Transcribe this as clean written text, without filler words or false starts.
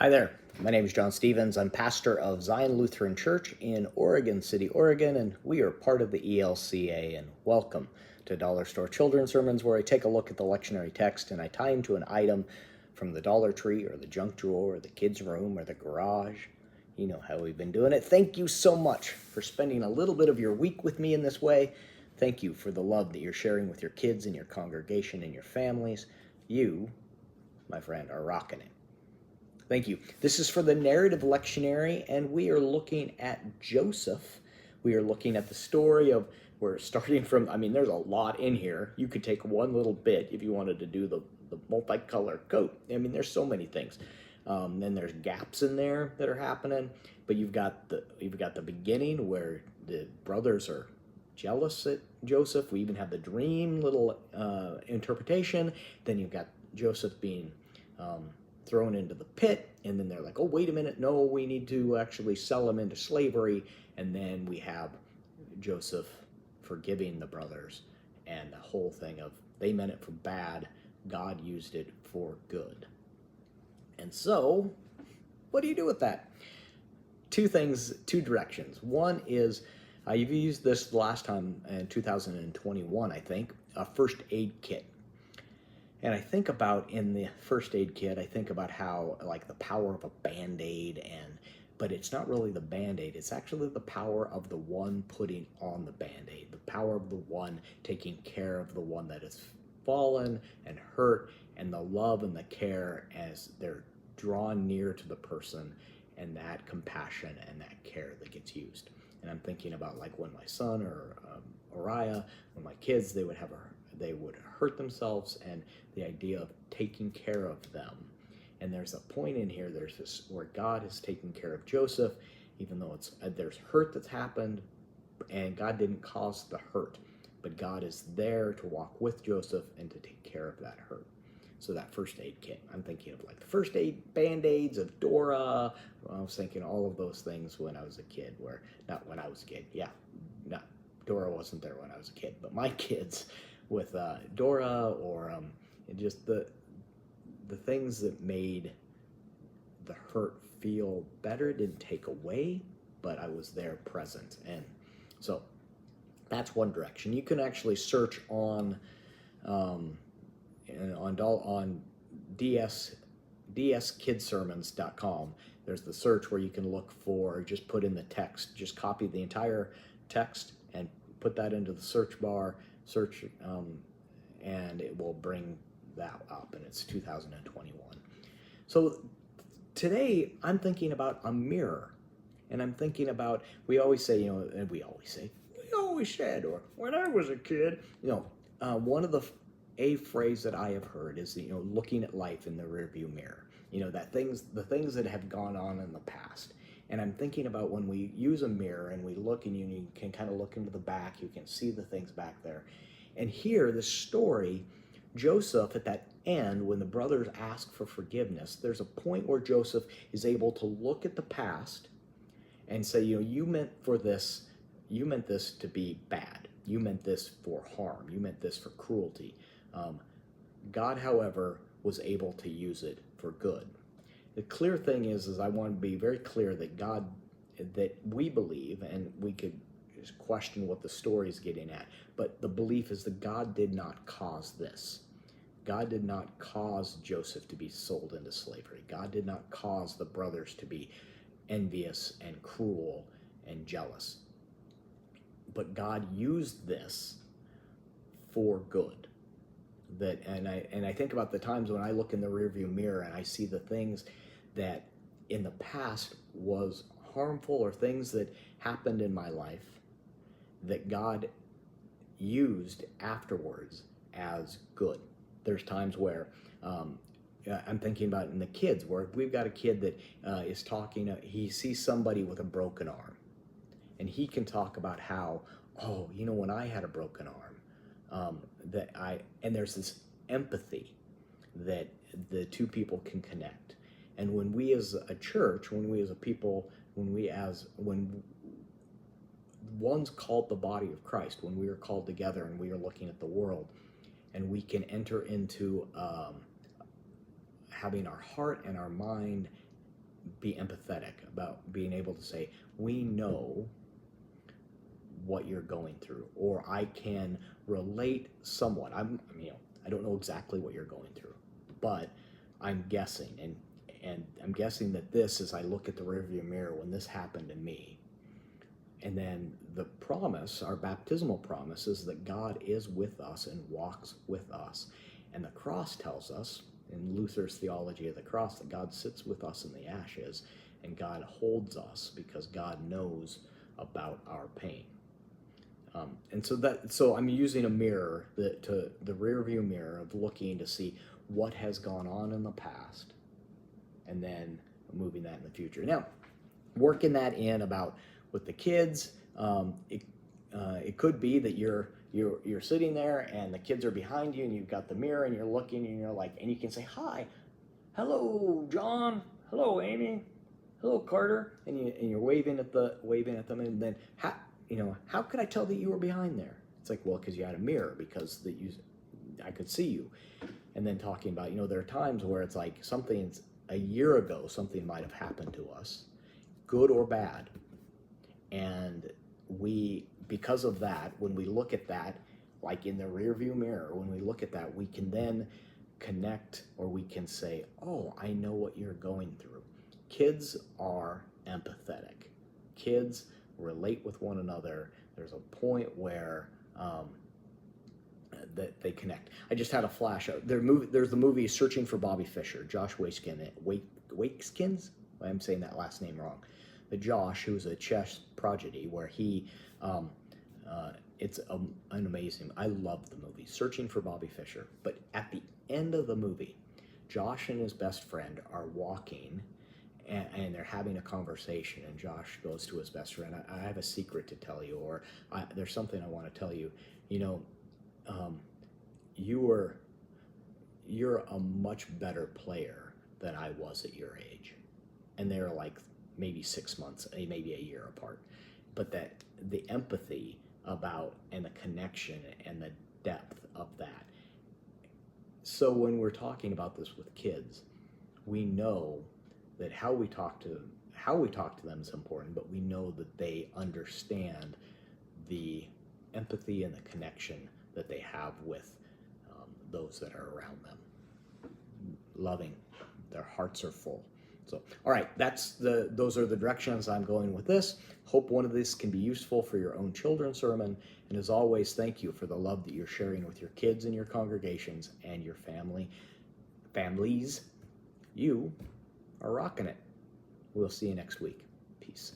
Hi there. My name is John Stevens. I'm pastor of Zion Lutheran Church in Oregon City, Oregon, and we are part of the ELCA. And welcome to Dollar Store Children's Sermons, where I take a look at the lectionary text and I tie into an item from the Dollar Tree or the junk drawer or the kids' room or the garage. You know how we've been doing it. Thank you so much for spending a little bit of your week with me in this way. Thank you for the love that you're sharing with your kids and your congregation and your families. You, my friend, are rocking it. Thank you. This is for the narrative lectionary, and we are looking at Joseph. We are looking at the story of, we're starting from, there's a lot in here. You could take one little bit if you wanted to do the multicolored coat. There's so many things. Then there's gaps in there that are happening, but you've got the beginning where the brothers are jealous at Joseph. We even have the dream little interpretation. Then you've got Joseph being thrown into the pit, and then they're like, oh, wait a minute, no, we need to actually sell him into slavery. And then we have Joseph forgiving the brothers, and the whole thing of they meant it for bad, God used it for good. And so, what do you do with that? Two things, two directions. One is, you've used this last time in 2021, I think, a first aid kit. And I think about, in the first aid kit, I think about how, like, the power of a Band-Aid, but it's not really the Band-Aid, it's actually the power of the one putting on the Band-Aid, the power of the one taking care of the one that has fallen and hurt, and the love and the care as they're drawn near to the person, and that compassion and that care that gets used. And I'm thinking about, like, when my son or Uriah, when my kids, they would hurt themselves, and the idea of taking care of them. And there's a point in here, there's this where God is taking care of Joseph, even though there's hurt that's happened, and God didn't cause the hurt, but God is there to walk with Joseph and to take care of that hurt. So that first aid kit, I'm thinking of, like, the first aid Band-Aids of Dora. I was thinking all of those things when I was a kid, Dora wasn't there when I was a kid, but my kids with Dora, or just the things that made the hurt feel better, didn't take away, but I was there present. And so that's one direction. You can actually search on dskidsermons.com. There's the search where you can look for, just put in the text, just copy the entire text and put that into the search bar, and it will bring that up, and it's 2021. So today I'm thinking about a mirror, and I'm thinking about, we always said, or when I was a kid, one of a phrase that I have heard is, looking at life in the rearview mirror, the things that have gone on in the past. And I'm thinking about when we use a mirror and we look, and you can kind of look into the back, you can see the things back there. And here, the story, Joseph, at that end, when the brothers ask for forgiveness, there's a point where Joseph is able to look at the past and say, you meant this to be bad. You meant this for harm. You meant this for cruelty. God, however, was able to use it for good. The clear thing is I want to be very clear that that we believe, and we could just question what the story is getting at, but the belief is that God did not cause this. God did not cause Joseph to be sold into slavery. God did not cause the brothers to be envious and cruel and jealous. But God used this for good. And I think about the times when I look in the rearview mirror and I see the things that in the past was harmful, or things that happened in my life that God used afterwards as good. There's times where I'm thinking about in the kids, where we've got a kid that is talking, he sees somebody with a broken arm, and he can talk about how, when I had a broken arm, and there's this empathy that the two people can connect. And when we as a church, when we as a people, when one's called the body of Christ, when we are called together and we are looking at the world, and we can enter into having our heart and our mind be empathetic, about being able to say, we know what you're going through, or I can relate somewhat. I don't know exactly what you're going through, but I'm guessing, and I'm guessing that this, as I look at the rearview mirror, when this happened to me, and then the promise, our baptismal promise, is that God is with us and walks with us, and the cross tells us, in Luther's theology of the cross, that God sits with us in the ashes, and God holds us because God knows about our pain. And so I'm using a mirror, the rear view mirror of looking to see what has gone on in the past, and then moving that in the future. Now, working that in about with the kids, it could be that you're sitting there and the kids are behind you, and you've got the mirror, and you're looking, and you're like, and you can say, hi, hello, John, hello, Amy, hello, Carter, and you're waving at them, and then how could I tell that you were behind there? It's like, well, because you had a mirror, because I could see you. And then talking about, there are times where it's like something's a year ago, something might have happened to us, good or bad. And because of that, when we look at that, like in the rear view mirror, when we look at that, we can then connect, or we can say, oh, I know what you're going through. Kids are empathetic. Kids relate with one another. There's a point where that they connect. I just had a flash. There's the movie Searching for Bobby Fischer. Josh Waitzkin. I'm saying that last name wrong. But Josh, who's a chess prodigy, where he, it's an amazing. I love the movie Searching for Bobby Fischer. But at the end of the movie, Josh and his best friend are walking, and they're having a conversation, and Josh goes to his best friend, I have a secret to tell you, or there's something I want to tell you. You're a much better player than I was at your age. And they're like maybe 6 months, maybe a year apart. But that the empathy about, and the connection and the depth of that. So when we're talking about this with kids, we know that how we talk to them is important, but we know that they understand the empathy and the connection that they have with those that are around them. Loving, their hearts are full. So, all right, those are the directions I'm going with this. Hope one of these can be useful for your own children's sermon. And as always, thank you for the love that you're sharing with your kids and your congregations and your families. You are rocking it. We'll see you next week. Peace.